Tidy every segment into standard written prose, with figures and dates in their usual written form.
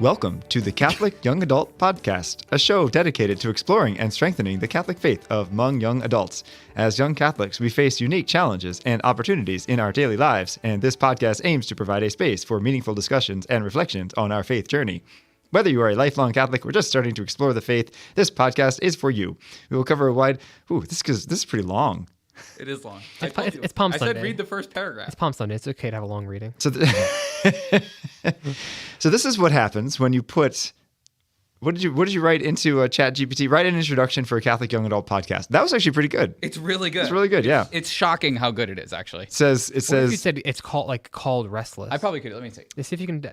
Welcome to the Catholic Young Adult Podcast, a show dedicated to exploring and strengthening the Catholic faith among young adults. As young Catholics, we face unique challenges and opportunities in our daily lives, and this podcast aims to provide a space for meaningful discussions and reflections on our faith journey. Whether you are a lifelong Catholic or just starting to explore the faith, this podcast is for you. We will cover a wide... this is pretty long. It is long. It's Palm Sunday. I said read the first paragraph. It's Palm Sunday. It's okay to have a long reading. So this is what happens when you put... What did you write into ChatGPT? Write an introduction for a Catholic Young Adult podcast. That was actually pretty good. It's really good. It's really good, yeah. It's shocking how good it is, actually. It says... What if you said it's called Restless? I probably could. Let me see. Let's see if you can...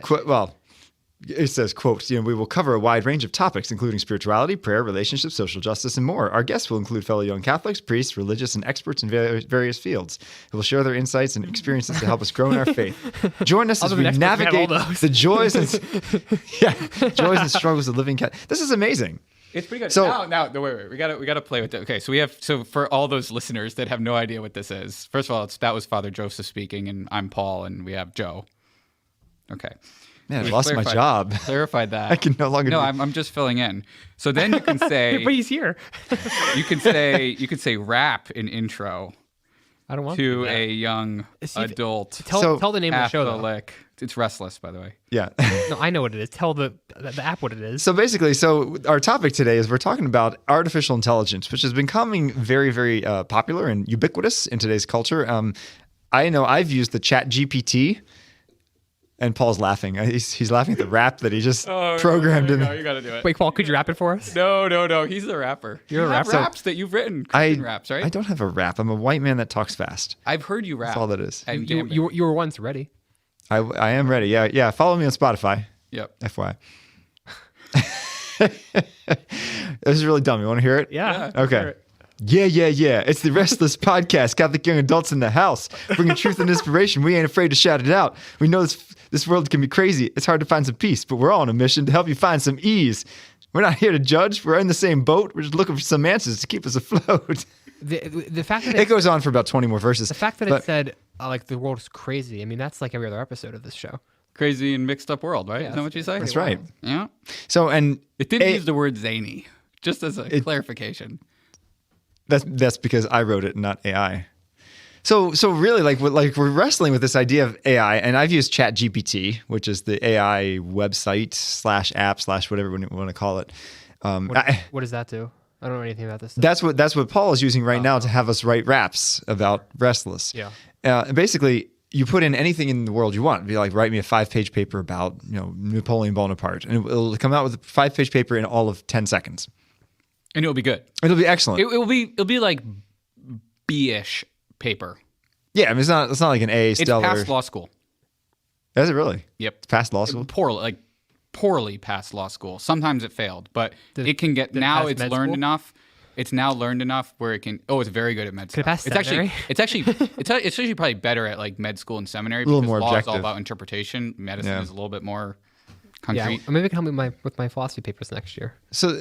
It says, quote, we will cover a wide range of topics, including spirituality, prayer, relationships, social justice, and more. Our guests will include fellow young Catholics, priests, religious, and experts in various fields who will share their insights and experiences to help us grow in our faith. Join us as we navigate the joys and struggles of living Catholic. This is amazing. It's pretty good. So, now, wait. We gotta play with it. Okay, so for all those listeners that have no idea what this is, first of all, that was Father Joseph speaking, and I'm Paul, and we have Joe. Okay. Man, I lost my job. Clarified that. I can no longer. No, I'm just filling in. So then you can say. But he's here. you can say rap in intro. I don't want to a young adult. Tell the name of the show though. It's Restless, by the way. Yeah. No, I know what it is. Tell the app what it is. So basically, our topic today is we're talking about artificial intelligence, which is becoming very, very popular and ubiquitous in today's culture. I know I've used the ChatGPT. And Paul's laughing. He's laughing at the rap that he just programmed in. You gotta do it. Wait, Paul, could you rap it for us? No. He's the rapper. You're a rapper. Raps that you've written. Christian raps, right? I don't have a rap. I'm a white man that talks fast. I've heard you rap. That's all that is. You were once ready. I am ready. Yeah. Follow me on Spotify. Yep. FYI. This is really dumb. You want to hear it? Yeah. Okay. Yeah. It's the Restless Podcast. Catholic young adults in the house, bringing truth and inspiration. We ain't afraid to shout it out. We know this world can be crazy. It's hard to find some peace, but we're all on a mission to help you find some ease. We're not here to judge. We're in the same boat. We're just looking for some answers to keep us afloat. The fact that it goes on for about 20 more verses. The fact that it said the world is crazy. I mean, that's like every other episode of this show. Crazy and mixed up world, right? Yeah, Isn't that what you say? That's right. Yeah. So and it didn't use the word zany, just as a clarification. That's because I wrote it, not AI. So really, we're wrestling with this idea of AI, and I've used ChatGPT, which is the AI website /app /whatever you want to call it. What does that do? I don't know anything about this stuff. That's what Paul is using right now to have us write raps about Restless. Yeah. And basically, you put in anything in the world you want. It'd be like, write me a 5-page paper about Napoleon Bonaparte, and it'll come out with a 5-page paper in all of 10 seconds. And it'll be good. It'll be excellent. It'll be like B-ish paper. Yeah, I mean it's not like an A stellar. It's past law school. Is it really? Yep. It's past law school? Poorly past law school. Sometimes it failed, but it can get now it's learned enough. It's now learned enough where it can. Oh, it's very good at med school. It's actually probably better at like med school and seminary because more law objective. is all about interpretation. Medicine is a little bit more concrete. Yeah, maybe it can help me with my philosophy papers next year. So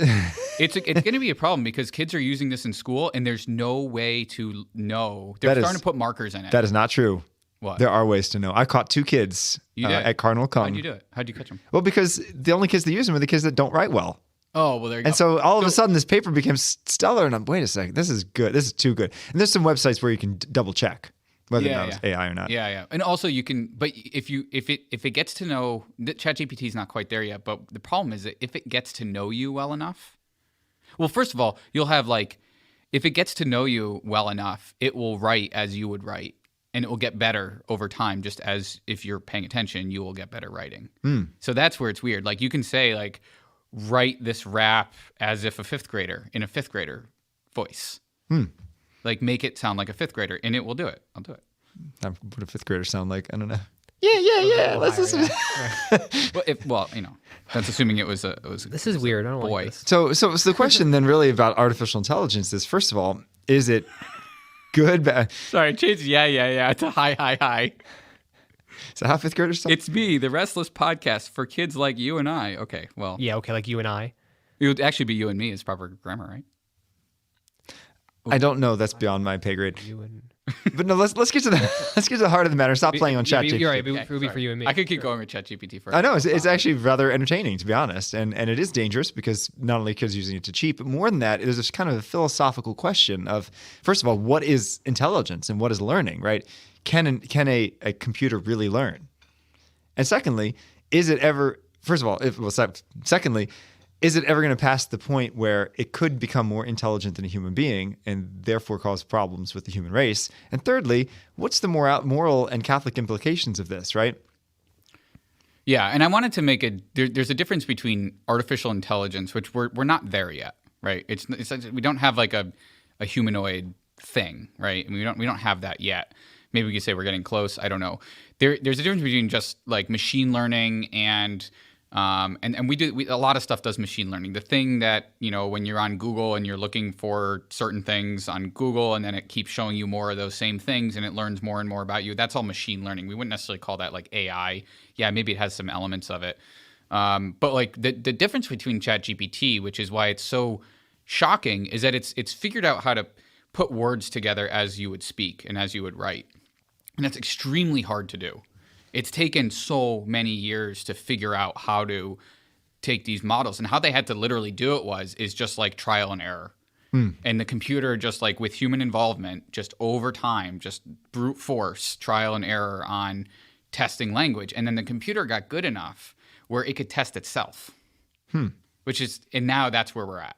it's going to be a problem because kids are using this in school and there's no way to know. They're starting to put markers in it. That is not true. What? There are ways to know. I caught 2 kids at Cardinal Kung. How'd you do it? How'd you catch them? Well, because the only kids that use them are the kids that don't write well. Oh, well, there you go. And so all of a sudden this paper became stellar and I'm, wait a second, this is good. This is too good. And there's some websites where you can double check whether or not it's AI or not. Yeah. And also you can, but if it gets to know, ChatGPT is not quite there yet, but the problem is that if it gets to know you well enough, well, first of all, you'll have if it gets to know you well enough, it will write as you would write and it will get better over time, just as if you're paying attention, you will get better writing. So that's where it's weird. Like you can say write this rap as if a 5th grader in a 5th grader voice. Like make it sound like a 5th grader and it will do it. I'll do it. What a 5th grader sound like? I don't know. Yeah. Let's listen. Well, that's assuming it was This is weird. I don't boy. like this. So the question then really about artificial intelligence is, first of all, is it good, bad? Sorry, change yeah to hi. Is that how 5th graders talk? It's me, the Restless Podcast for kids like you and I. Okay, well. Yeah, okay, like you and I. It would actually be you and me is proper grammar, right? I don't know. That's beyond my pay grade. But no, let's get to the let's get to the heart of the matter. Stop playing on ChatGPT. You're right. It Okay, would be sorry. for you and me. I could keep going with ChatGPT for. I know it's actually rather entertaining, to be honest, and it is dangerous because not only kids using it to cheat, but more than that, there's this kind of a philosophical question of, first of all, what is intelligence and what is learning, right? Can a computer really learn? And secondly, is it ever? First of all, secondly, is it ever going to pass the point where it could become more intelligent than a human being and therefore cause problems with the human race? And thirdly, what's the moral and Catholic implications of this, right? Yeah, and I wanted to make there's a difference between artificial intelligence, which we're not there yet, right? It's we don't have like a humanoid thing, right? I mean, we don't have that yet. Maybe we could say we're getting close. I don't know. There's a difference between just like machine learning and a lot of stuff does machine learning. The thing that, when you're on Google and you're looking for certain things on Google and then it keeps showing you more of those same things and it learns more and more about you, that's all machine learning. We wouldn't necessarily call that like AI. Yeah, maybe it has some elements of it. But like the difference between ChatGPT, which is why it's so shocking, is that it's figured out how to put words together as you would speak and as you would write. And that's extremely hard to do. It's taken so many years to figure out how to take these models, and how they had to literally do it is just like trial and error. And the computer, just like with human involvement, just over time, just brute force trial and error on testing language. And then the computer got good enough where it could test itself, and now that's where we're at,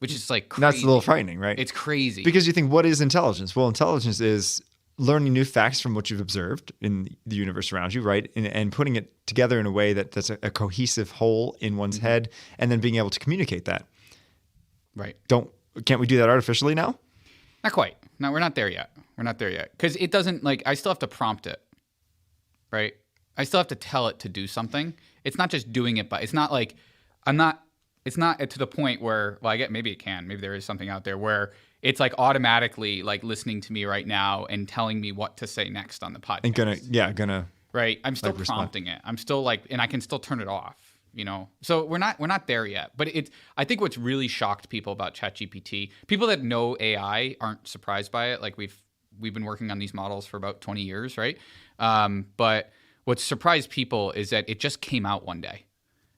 which is like crazy. That's a little frightening, right? It's crazy. Because you think, what is intelligence? Well, intelligence is learning new facts from what you've observed in the universe around you, right? And putting it together in a way that's a cohesive whole in one's head, and then being able to communicate that. Right. Can't we do that artificially now? Not quite. No, we're not there yet. Because it doesn't, I still have to prompt it, right? I still have to tell it to do something. It's not just doing it, but it's not like, it's not to the point where, maybe it can. Maybe there is something out there where it's like automatically like listening to me right now and telling me what to say next on the podcast. And gonna. Right. I'm still prompting it. I'm still and I can still turn it off, So we're not there yet. But I think what's really shocked people about ChatGPT, people that know AI aren't surprised by it. Like we've been working on these models for about 20 years, right? But what surprised people is that it just came out one day.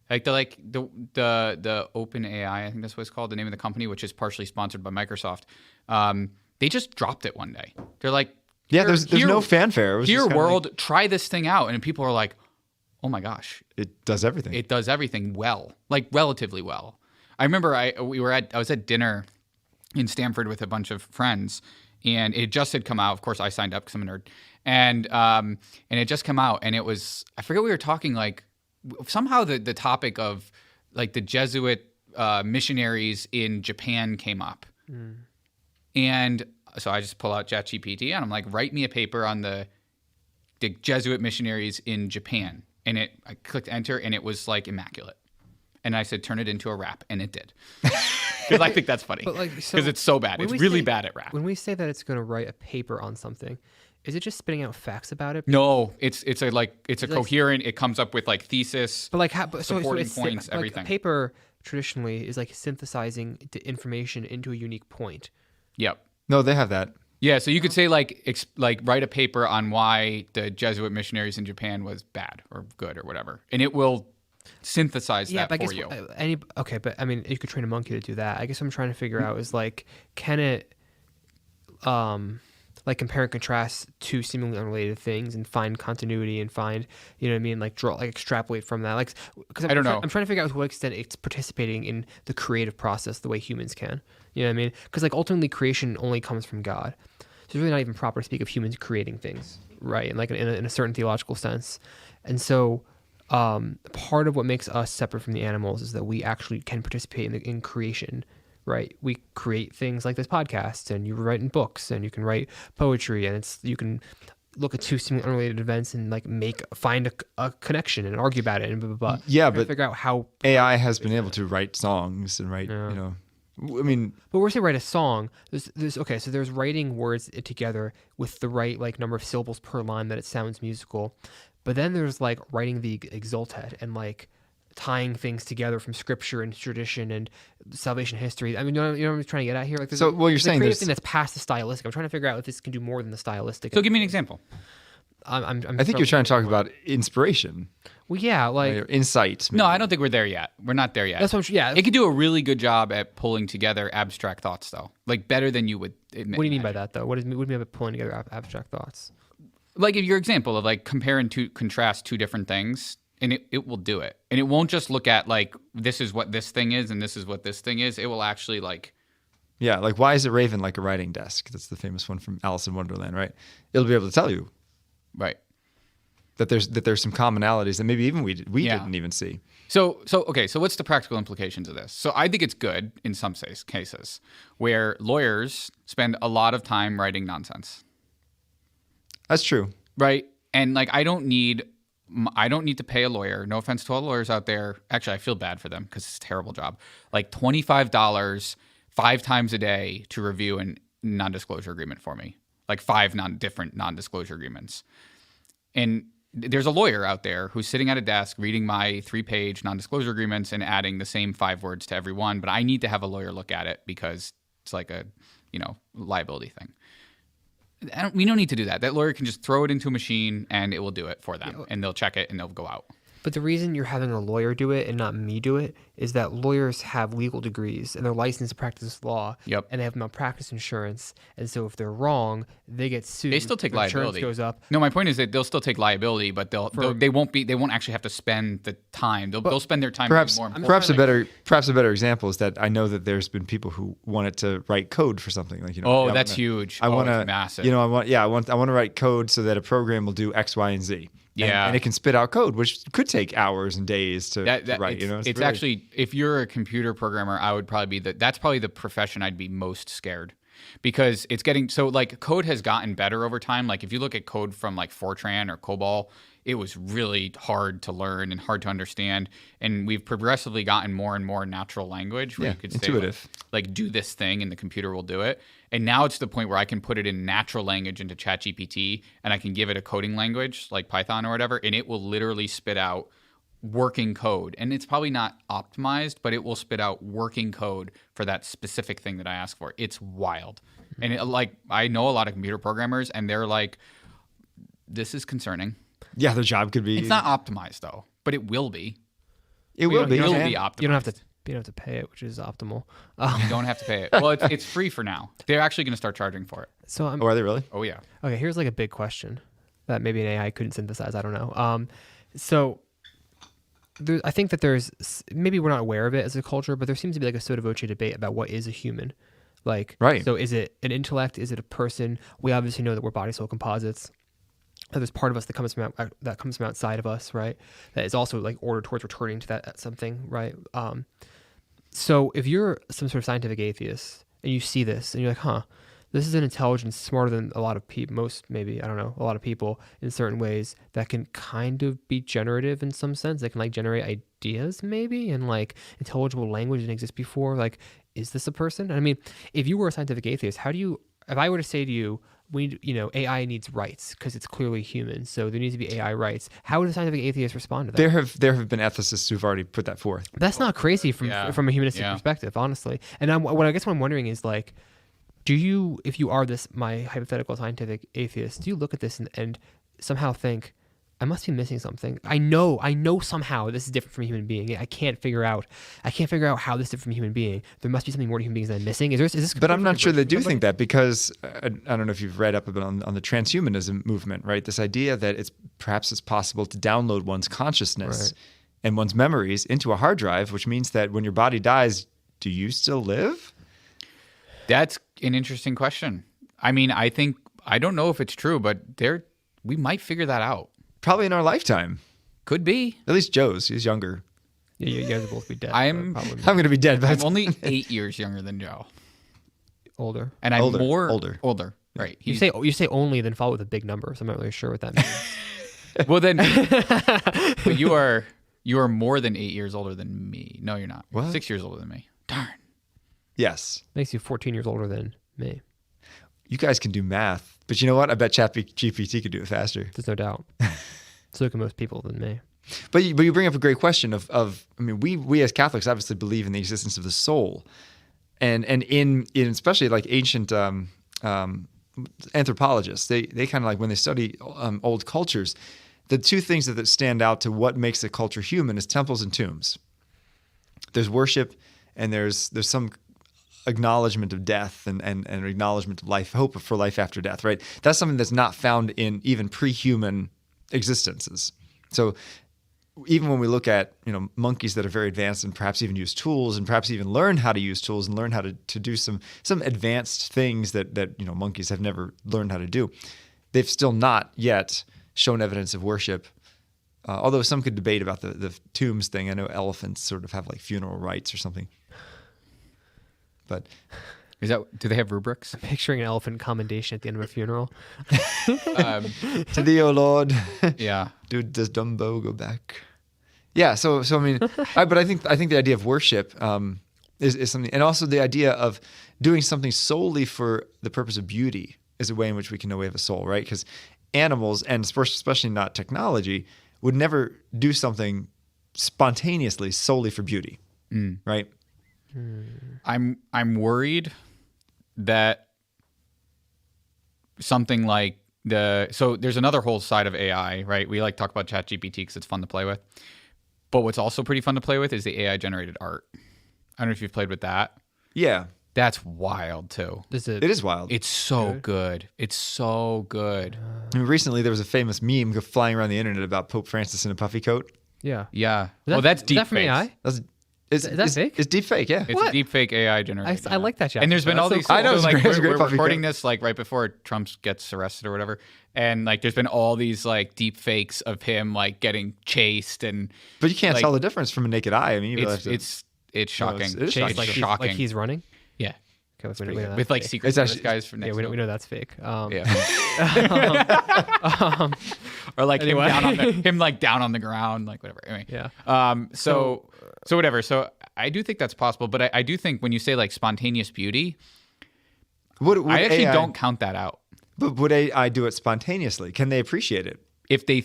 The Open AI, I think that's what it's called, the name of the company, which is partially sponsored by Microsoft. They just dropped it one day. They're like, there's no fanfare. Here, world, try this thing out, and people are like, oh my gosh, it does everything. It does everything well, like relatively well. I remember I was at dinner in Stanford with a bunch of friends, and it just had come out. Of course, I signed up because I'm a nerd, and it just come out, and it was, I forget, we were talking like. Somehow the topic of like the Jesuit missionaries in Japan came up. And so I just pull out ChatGPT and I'm like, write me a paper on the Jesuit missionaries in Japan. And I clicked enter and it was like immaculate. And I said, turn it into a rap, and it did. Because I think that's funny. Because it's so bad. It's really bad at rap. When we say that it's going to write a paper on something, is it just spitting out facts about it? No, it's coherent. It comes up with like thesis, but supporting points, everything. Like paper traditionally is like synthesizing the information into a unique point. Yep. No, they have that. Yeah, so you could say like write a paper on why the Jesuit missionaries in Japan was bad or good or whatever, and it will synthesize that for you. But I mean, you could train a monkey to do that. I guess what I'm trying to figure out is like, can it like compare and contrast two seemingly unrelated things and find continuity and find, like draw, like extrapolate from that. Like, because I don't know. I'm trying to figure out to what extent it's participating in the creative process the way humans can. You know what I mean? Because like ultimately creation only comes from God. So it's really not even proper to speak of humans creating things, right? And like in a certain theological sense. And so part of what makes us separate from the animals is that we actually can participate in creation. Right, we create things like this podcast, and you write in books, and you can write poetry, and you can look at two seemingly unrelated events and like find a connection and argue about it and blah blah blah. Yeah, but figure out how AI has been able to write songs and write, I mean, but we're saying write a song. So there's writing words together with the right like number of syllables per line that it sounds musical, but then there's like writing the exultet and like tying things together from scripture and tradition and salvation history. I mean, you know what I'm trying to get at here? Like, So, well, you're there's a saying creative there's- thing that's past the stylistic. I'm trying to figure out if this can do more than the stylistic. So give me an example. I'm I think you're trying to talk about inspiration Well, yeah, like or insight. No, I don't think we're there yet. We're not there yet. that's what. Yeah. It could do a really good job at pulling together abstract thoughts, though. Like better than you would admit. What do you mean by that, though? What do you mean by pulling together abstract thoughts? Like if your example of like compare and contrast two different things, and it will do it. And it won't just look at like this is what this thing is and this is what this thing is. It will actually like Yeah, like why is a raven like a writing desk? That's the famous one from Alice in Wonderland, right? It'll be able to tell you right. that there's some commonalities that maybe even we Yeah. didn't even see. So okay, so what's the practical implications of this? So I think it's good in some cases where lawyers spend a lot of time writing nonsense, That's true. right? And like I don't need to pay a lawyer. No offense to all lawyers out there. Actually, I feel bad for them because it's a terrible job. Like $25 5 times a day to review a non-disclosure agreement for me. Like 5 different non-disclosure agreements. And there's a lawyer out there who's sitting at a desk reading my 3-page non-disclosure agreements and adding the same 5 words to every one, but I need to have a lawyer look at it because it's like a, liability thing. We don't need to do that. That lawyer can just throw it into a machine and it will do it for them, and they'll check it and they'll go out. But the reason you're having a lawyer do it and not me do it is that lawyers have legal degrees and they're licensed to practice law. Yep. And they have malpractice insurance. And so if they're wrong, they get sued. They still take Their insurance liability. goes up. No, my point is that they'll still take liability, but they won't actually have to spend the time. They'll spend their time Perhaps doing more important. perhaps a better example is that I know that there's been people who wanted to write code for something like Oh, I that's wanna- huge. I want it's to massive. I want to write code so that a program will do X, Y, and Z. Yeah. and it can spit out code, which could take hours and days to write. It's really- actually, if you're a computer programmer, I would probably be that's probably the profession I'd be most scared, because it's getting so like code has gotten better over time. Like if you look at code from like Fortran or COBOL, it was really hard to learn and hard to understand, and we've progressively gotten more and more natural language where Yeah, you could intuitive. say like do this thing and the computer will do it. And now it's to the point where I can put it in natural language into ChatGPT and I can give it a coding language like Python or whatever, and it will literally spit out working code. And it's probably not optimized, but it will spit out working code for that specific thing that I ask for. It's wild. And I know a lot of computer programmers and they're like, this is concerning. yeah, the job could be. It's not optimized though, but it will be. It will be. It will man. be optimized. You don't have to pay it, which is optimal. You don't have to pay it. Well, it's free for now. They're actually going to start charging for it. So I'm Oh, are they really? Oh yeah. okay. Here's like a big question that maybe an AI couldn't synthesize. I don't know. So I think that maybe we're not aware of it as a culture, but there seems to be like a sotto voce debate about what is a human. Like, Right. So is it an intellect? Is it a person? We obviously know that we're body soul composites. That there's part of us that comes from outside of us, right? That is also like ordered towards returning to that something, right? So if you're some sort of scientific atheist and you see this and you're like, huh, this is an intelligence smarter than a lot of people, a lot of people in certain ways that can kind of be generative in some sense. They can like generate ideas maybe and like intelligible language that didn't exist before. Like, is this a person? I mean, if you were a scientific atheist, if I were to say to you, AI needs rights because it's clearly human, so there needs to be AI rights. How would a scientific atheist respond to that? There have been ethicists who've already put that forth. That's not crazy from a humanistic Yeah. perspective, honestly. And what I'm wondering is like, if you are my hypothetical scientific atheist, do you look at this and somehow think, I must be missing something? I know somehow this is different from a human being. I can't figure out how this is different from a human being. There must be something more to human beings that I'm missing. Is this? But I'm not sure they do think that, because I don't know if you've read up a bit on the transhumanism movement, right? This idea that it's possible to download one's consciousness and one's memories into a hard drive, which means that when your body dies, do you still live? That's an interesting question. I mean, I don't know if it's true, but we might figure that out. Probably in our lifetime. Could be. At least Joe's. He's younger. Yeah, you guys will both be dead. I'm probably I'm going to be dead. But I'm only 8 years younger than Joe, older. and I'm Older, more older. Right. You say only, then follow with a big number. So I'm not really sure what that means. Well then, but you are more than 8 years older than me. No, you're not. You're What? 6 years older than me. Darn. yes. Makes you 14 years older than me. You guys can do math. But you know what? I bet ChatGPT could do it faster. There's no doubt. So can most people than me. But you bring up a great question of I mean, we as Catholics obviously believe in the existence of the soul, and in especially like ancient anthropologists, they kind of like when they study old cultures, the two things that stand out to what makes a culture human is temples and tombs. There's worship, and there's some acknowledgement of death and acknowledgement of life, hope for life after death, right? That's something that's not found in even pre-human existences. So even when we look at, monkeys that are very advanced and perhaps even use tools and perhaps even learn how to use tools and learn how to do some advanced things that monkeys have never learned how to do, they've still not yet shown evidence of worship. Although some could debate about the tombs thing. I know elephants sort of have like funeral rites or something. But do they have rubrics? I'm picturing an elephant commendation at the end of a funeral. to thee, O Lord. Yeah. Does Dumbo go back? Yeah. So I mean, but I think the idea of worship is something, and also the idea of doing something solely for the purpose of beauty is a way in which we can know we have a soul, right? Because animals, and especially not technology, would never do something spontaneously solely for beauty, right? I'm worried that something like so there's another whole side of AI, right? We like talk about ChatGPT because it's fun to play with. But what's also pretty fun to play with is the AI generated art. I don't know if you've played with that. Yeah. That's wild too. It is wild. It's so good. It's so good. I mean, recently there was a famous meme flying around the internet about Pope Francis in a puffy coat. Yeah. Yeah. Well, that's deep that from AI? Is that fake? It's deep fake, yeah. It's a deep fake AI generated. I like that, Jack. And there's been all these. I know, so, it's a great we're puffy recording coat. this like right before Trump gets arrested or whatever, and like there's been all these like deep fakes of him like getting chased, and But you can't like, tell the difference from a naked eye. I mean, you it's shocking. it is It's shocking. shocking. Like he's running? Yeah. Okay, we know that's With like fake. Secret It's Service actually- guys from Yeah, next. we know that's fake. Yeah. Or like Anyway. him like down on the ground, like whatever. Anyway. Yeah. So whatever. So I do think that's possible, but I do think when you say like spontaneous beauty, Would I actually AI don't count that out. But would AI do it spontaneously? Can they appreciate it? If the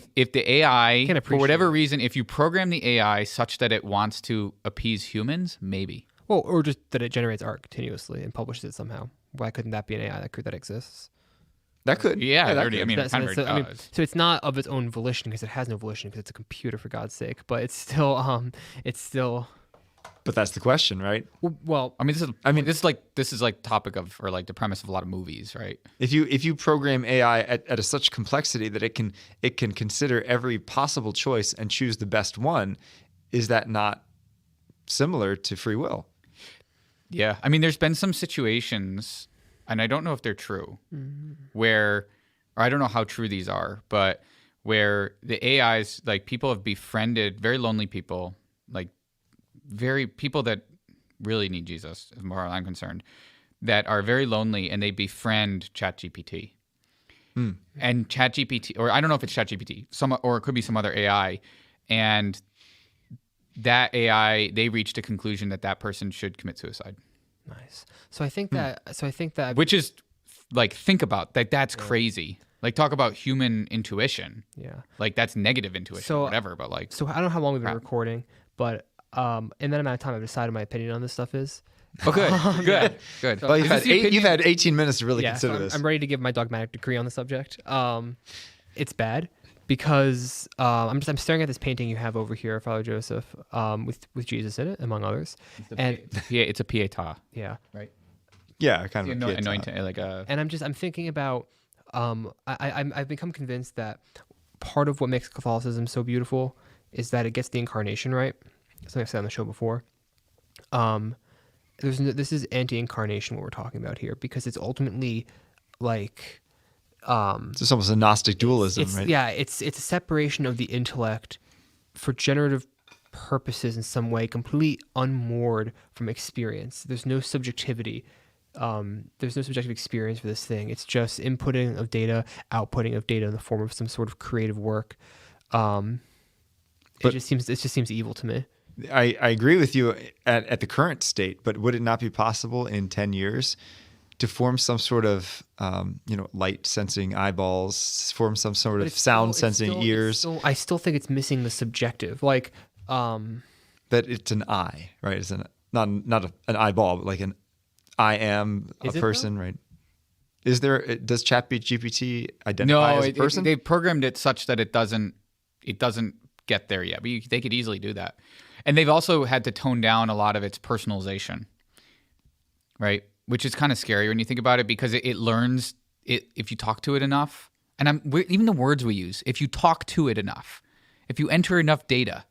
AI, Can for appreciate whatever it. reason, if you program the AI such that it wants to appease humans, maybe. Well, or just that it generates art continuously and publishes it somehow. Why couldn't that be an AI that exists? That could. Yeah, that already, could. I mean, it kind of already does. So it's not of its own volition because it has no volition because it's a computer, for God's sake. But it's still But that's the question, right? well. I mean, this is like topic of, or like the premise of a lot of movies, right? If you program AI at such complexity that it can consider every possible choice and choose the best one, is that not similar to free will? Yeah, I mean, there's been some situations, and I don't know if they're true, where, or I don't know how true these are, but where the AIs, like people have befriended very lonely people, like people that really need Jesus, as far as I'm concerned, that are very lonely, and they befriend ChatGPT. And ChatGPT, or I don't know if it's ChatGPT, or it could be some other AI, and that AI, they reached a conclusion that person should commit suicide. Nice. So I think that. Which is, like, think about that. That's crazy. Like, talk about human intuition. Yeah. Like, that's negative intuition, So- or whatever. But like, So I don't know how long we've been Crap. recording, but in that amount of time, I've decided my opinion on this stuff is. oh, good. Well, Is this the opinion? you've had 18 minutes to really Yeah, so consider this. I'm ready to give my dogmatic decree on the subject. It's bad because I'm staring at this painting you have over here, Father Joseph, with Jesus in it, among others, and It's a pietà, yeah, right? Yeah, kind of. Anointing, like a. and I'm thinking about I've become convinced that part of what makes Catholicism so beautiful is that it gets the incarnation right. Something I've said on the show before. This is anti-incarnation what we're talking about here because it's ultimately like It's just almost a Gnostic dualism, right? Yeah, it's a separation of the intellect for generative purposes in some way, complete unmoored from experience. There's no subjectivity. There's no subjective experience for this thing. It's just inputting of data, outputting of data in the form of some sort of creative work. It just seems evil to me. I agree with you at the current state, but would it not be possible in 10 years to form some sort of light sensing eyeballs, form some sort of sound sensing ears. I still think it's missing the subjective, like that it's an eye, right? It's not an eyeball, but like an I am a person, right? Is there? Does ChatGPT identify as a person? They've programmed it such that it doesn't get there yet. But they could easily do that, and they've also had to tone down a lot of its personalization, right? Which is kind of scary when you think about it, because it learns it if you talk to it enough. And even the words we use, if you talk to it enough, if you enter enough data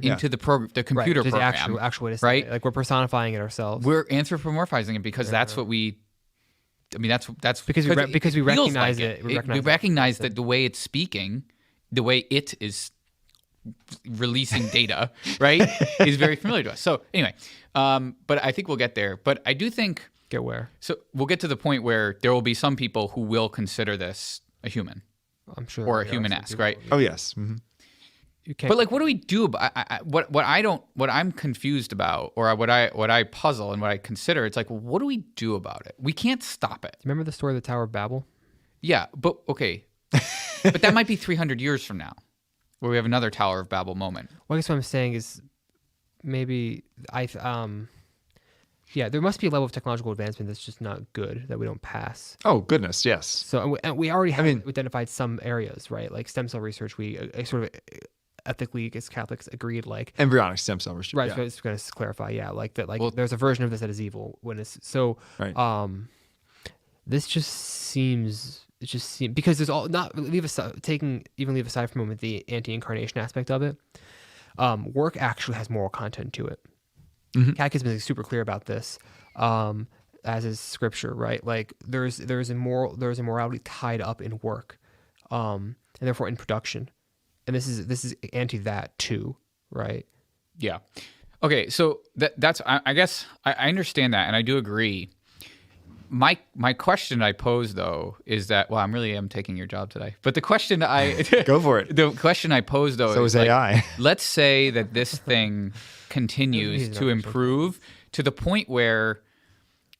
into the computer right, program, actual way to say right? it. Like we're personifying it ourselves. We're anthropomorphizing it because that's what we. I mean, that's because we recognize like it. We recognize that the way it's speaking, the way it is releasing data, right, is very familiar to us. So anyway, but I think we'll get there. But I do think. Get where? So we'll get to the point where there will be some people who will consider this a human. I'm sure. Or a human-esque, right? Oh, yes. Mm-hmm. But like, what do we do about what I'm confused about, or what I puzzle and what I consider? It's like, what do we do about it? We can't stop it. Remember the story of the Tower of Babel? Yeah, but okay, but that might be 300 years from now, where we have another Tower of Babel moment. Well, I guess what I'm saying is maybe yeah, there must be a level of technological advancement that's just not good, that we don't pass. Oh, goodness, yes. So, and we already have identified some areas, right? Like stem cell research, we sort of ethically, as Catholics, agreed, like embryonic stem cell research. Right, yeah. so I was going to clarify, yeah, like that, like there's a version of this that is evil when it's so. Right. This just seems. It just seems, because there's all not leave aside for a moment the anti-incarnation aspect of it. Work actually has moral content to it. Mm-hmm. Catechism is super clear about this, as is Scripture, right? Like there's a morality tied up in work, and therefore in production, and this is anti that too, right? Yeah. Okay, so that's I guess I understand that, and I do agree. My question I pose though is that I am taking your job today, but the question go for it. The question I pose though is AI. Let's say that this thing continues to improve to the point where,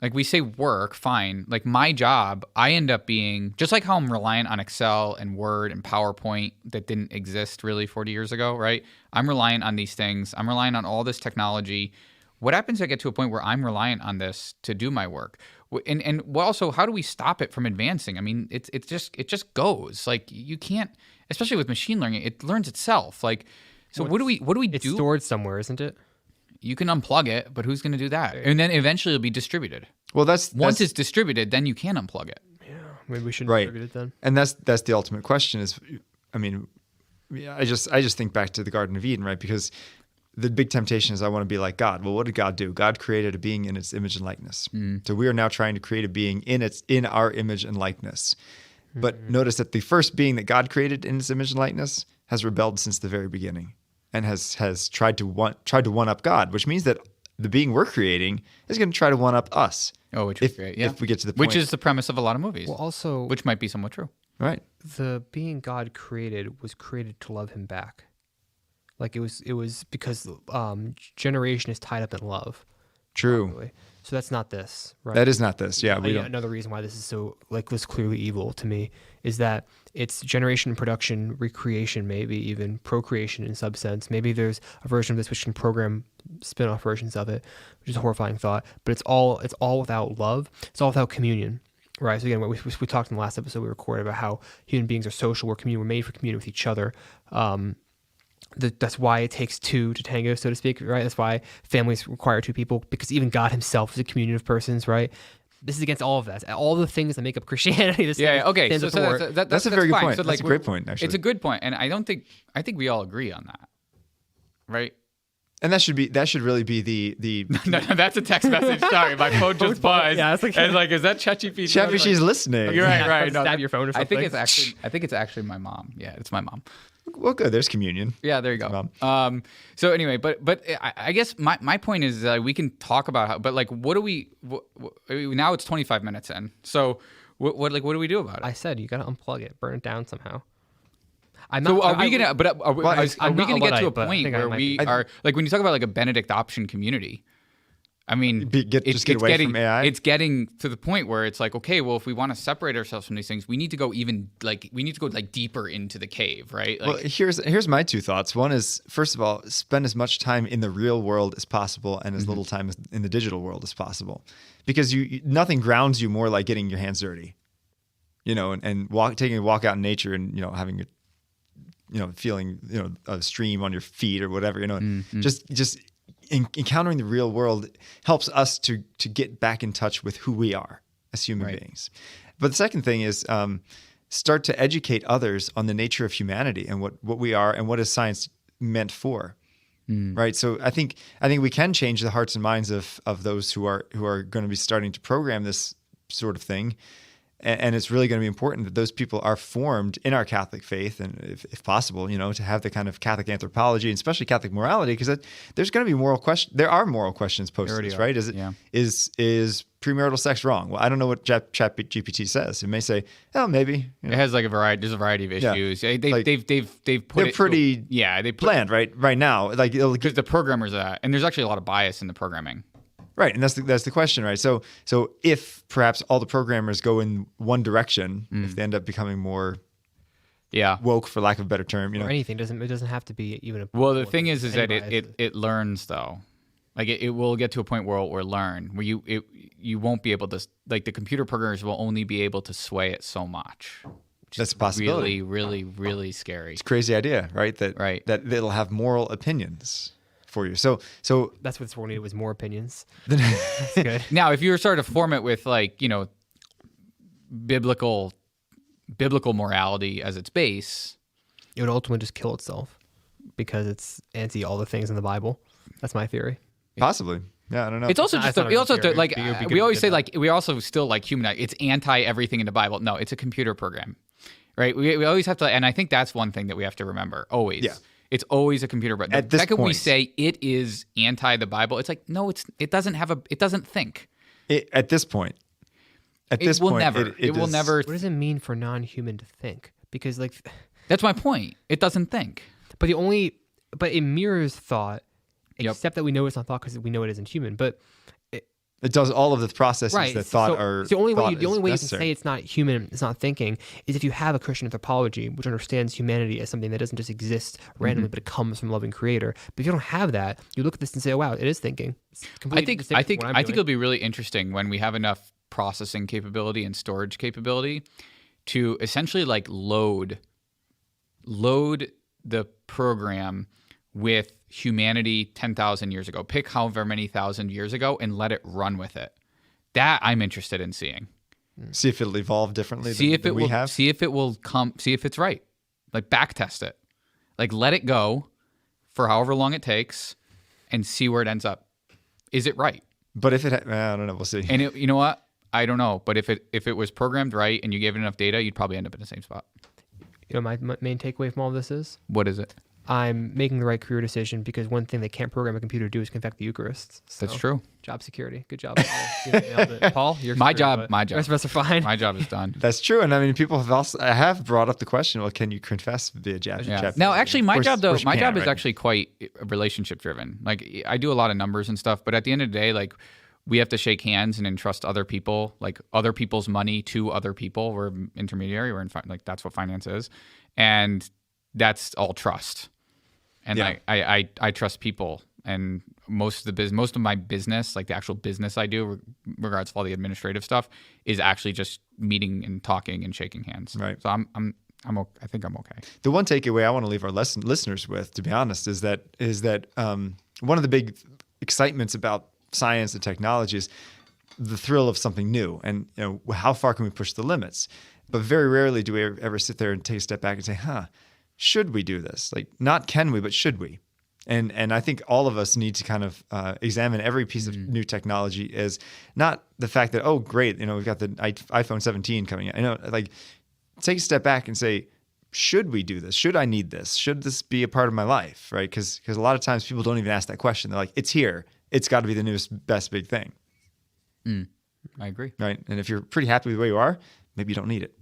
like, we say work, fine. Like my job, I end up being just like how I'm reliant on Excel and Word and PowerPoint that didn't exist really 40 years ago, right? I'm reliant on these things. I'm reliant on all this technology. What happens if I get to a point where I'm reliant on this to do my work? And also, how do we stop it from advancing? I mean, it just goes. Like you can't, especially with machine learning, it learns itself. Like, so what do we do? It's stored somewhere, isn't it? You can unplug it, but who's going to do that? And then eventually it'll be distributed. Well, once it's distributed, then you can unplug it. Yeah, maybe we should right. distribute it then. And that's the ultimate question. Is, I mean, I just think back to the Garden of Eden, right? Because the big temptation is I want to be like God. Well, what did God do? God created a being in its image and likeness. So we are now trying to create a being in our image and likeness. But notice that the first being that God created in its image and likeness has rebelled since the very beginning, and has tried to one up God, which means that the being we're creating is going to try to one up us. Oh, which is great. Yeah. If we get to the point. Which is the premise of a lot of movies. Well, also, which might be somewhat true. Right. The being God created was created to love him back. Like it was because generation is tied up in love. True. Probably. So that's not this, right? That is not this. Yeah. Another reason why this is so was clearly evil to me is that it's generation, production, recreation, maybe even procreation in some sense. Maybe there's a version of this which can program spin-off versions of it, which is a horrifying thought. But it's all without love. It's all without communion. Right. So again, we talked in the last episode we recorded about how human beings are social. We're made for communion with each other. That's why it takes two to tango, so to speak, right? That's why families require two people, because even God himself is a communion of persons, right? This is against all of that. All the things that make up Christianity. Okay. So that's a very good point. So that's a great point, actually. It's a good point, and I think we all agree on that, right? And that should really be the no, that's a text message. Sorry, my phone just buzzed. Yeah, and like, is that ChatGPT? ChatGPT's listening. You're right. No, stab your phone or something. I think it's actually my mom. Yeah, it's my mom. Well, good. There's communion. Yeah, there you go. So anyway, but I guess my point is that we can talk about how, but like, what do we? Now it's 25 minutes in. So what do we do about it? I said you got to unplug it, burn it down somehow. Are we gonna get to a point where we are like, when you talk about like a Benedict option community? I mean, just get away getting, from AI. It's getting to the point where it's like, okay, well, if we want to separate ourselves from these things, we need to go deeper into the cave, right? Like, Well, here's my two thoughts. One is, first of all, spend as much time in the real world as possible and as little time in the digital world as possible, because nothing grounds you more like getting your hands dirty, and taking a walk out in nature and having feeling a stream on your feet or whatever, just encountering the real world helps us to get back in touch with who we are as human beings. But the second thing is start to educate others on the nature of humanity and what we are and what is science meant for. Right. So I think we can change the hearts and minds of those who are going to be starting to program this sort of thing. And it's really going to be important that those people are formed in our Catholic faith, and if possible, to have the kind of Catholic anthropology and especially Catholic morality, because there's going to be moral questions. There are moral questions posed, right? Is premarital sex wrong? Well, I don't know what ChatGPT says. It may say, oh, maybe. It has like there's a variety of issues. Yeah. They've put they're pretty bland right now. Like because the programmers and there's actually a lot of bias in the programming. Right, and that's the question, right? So if perhaps all the programmers go in one direction, if they end up becoming more woke, for lack of a better term, or anything, it doesn't have to be even a. Well, the thing is that it learns though, like it will get to a point where it will learn, where you won't be able to, like, the computer programmers will only be able to sway it so much. That's a possibility. Really, really, really scary. It's a crazy idea, right? That it'll have moral opinions for you. So that's what's needed was more opinions. That's good. Now, if you were sort of form it with biblical morality as its base, it would ultimately just kill itself because it's anti all the things in the Bible. That's my theory. Possibly. Yeah, I don't know. It's also just we also we also still like human. It's anti everything in the Bible. No, it's a computer program, right? We always have to, and I think that's one thing that we have to remember always. Yeah. It's always a computer program. At this second point, we say it is anti the Bible, it's like, no, it doesn't think. At this point. It will never. What does it mean for non-human to think? Because that's my point. It doesn't think. But it mirrors thought, except that we know it's not thought because we know it isn't human. But it does all of the processes that thought are. The only way you can necessary. say it's not human, it's not thinking, is if you have a Christian anthropology which understands humanity as something that doesn't just exist randomly, but it comes from a loving Creator. But if you don't have that, you look at this and say, "Oh wow, it is thinking." I think it'll be really interesting when we have enough processing capability and storage capability to essentially load the program with humanity 10,000 years ago. Pick however many thousand years ago and let it run with it. That I'm interested in seeing. See if it'll evolve differently than we have. See if it will come. See if it's right. Back test it. Let it go for however long it takes and see where it ends up. Is it right? But if I don't know. We'll see. And you know what? I don't know. But if it was programmed right and you gave it enough data, you'd probably end up in the same spot. You know, my main takeaway from all this is? What is it? I'm making the right career decision because one thing they can't program a computer to do is confect the Eucharist. So, that's true. Job security. Good job, Paul. You nailed it. Paul, my job. The rest of us are fine. My job is done. That's true. And I mean, people have brought up the question, well, can you confess via chat? Yeah. Now, actually, my job is actually quite relationship driven. I do a lot of numbers and stuff, but at the end of the day, we have to shake hands and entrust other people, other people's money to other people. We're intermediary. We're in that's what finance is, and that's all trust. And I trust people, and most of my business, the actual business I do, regards to all the administrative stuff, is actually just meeting and talking and shaking hands. Right. So I think I'm okay. The one takeaway I want to leave our listeners with, to be honest, is that one of the big excitements about science and technology is the thrill of something new, and how far can we push the limits? But very rarely do we ever sit there and take a step back and say, should we do this? Not can we, but should we? And I think all of us need to kind of examine every piece of new technology as not the fact that, oh, great, we've got the iPhone 17 coming out. Take a step back and say, should we do this? Should I need this? Should this be a part of my life, right? Because a lot of times people don't even ask that question. They're like, it's here. It's got to be the newest, best big thing. I agree. Right? And if you're pretty happy with the way you are, maybe you don't need it.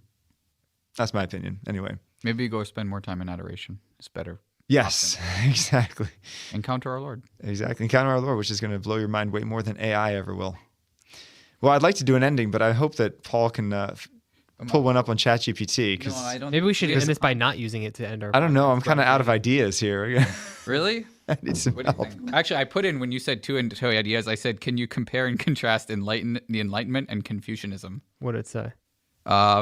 That's my opinion, anyway. Maybe you go spend more time in adoration. It's better. Yes, exactly. Encounter our Lord. Exactly. Encounter our Lord, which is going to blow your mind way more than AI ever will. Well, I'd like to do an ending, but I hope that Paul can pull one up on ChatGPT. No, I don't. Maybe we should end this by not using it to end our. I don't know. podcast. I'm kind of out of ideas here. Really? I need some What do you help. think? Actually, I put in when you said two ideas. I said, can you compare and contrast the Enlightenment and Confucianism? What did it say?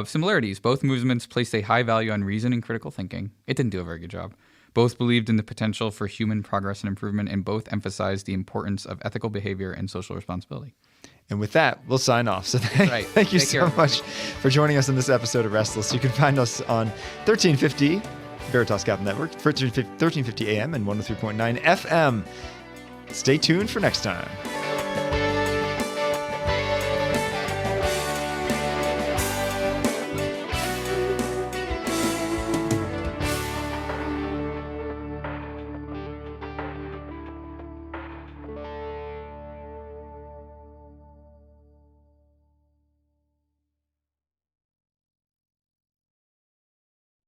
Similarities. Both movements placed a high value on reason and critical thinking. It didn't do a very good job. Both believed in the potential for human progress and improvement, and both emphasized the importance of ethical behavior and social responsibility. And with that, we'll sign off. So Right. thank you Take so care, much for joining us in this episode of Restless. You can find us on 1350 Veritas Catholic Network, 1350 AM and 103.9 FM. Stay tuned for next time.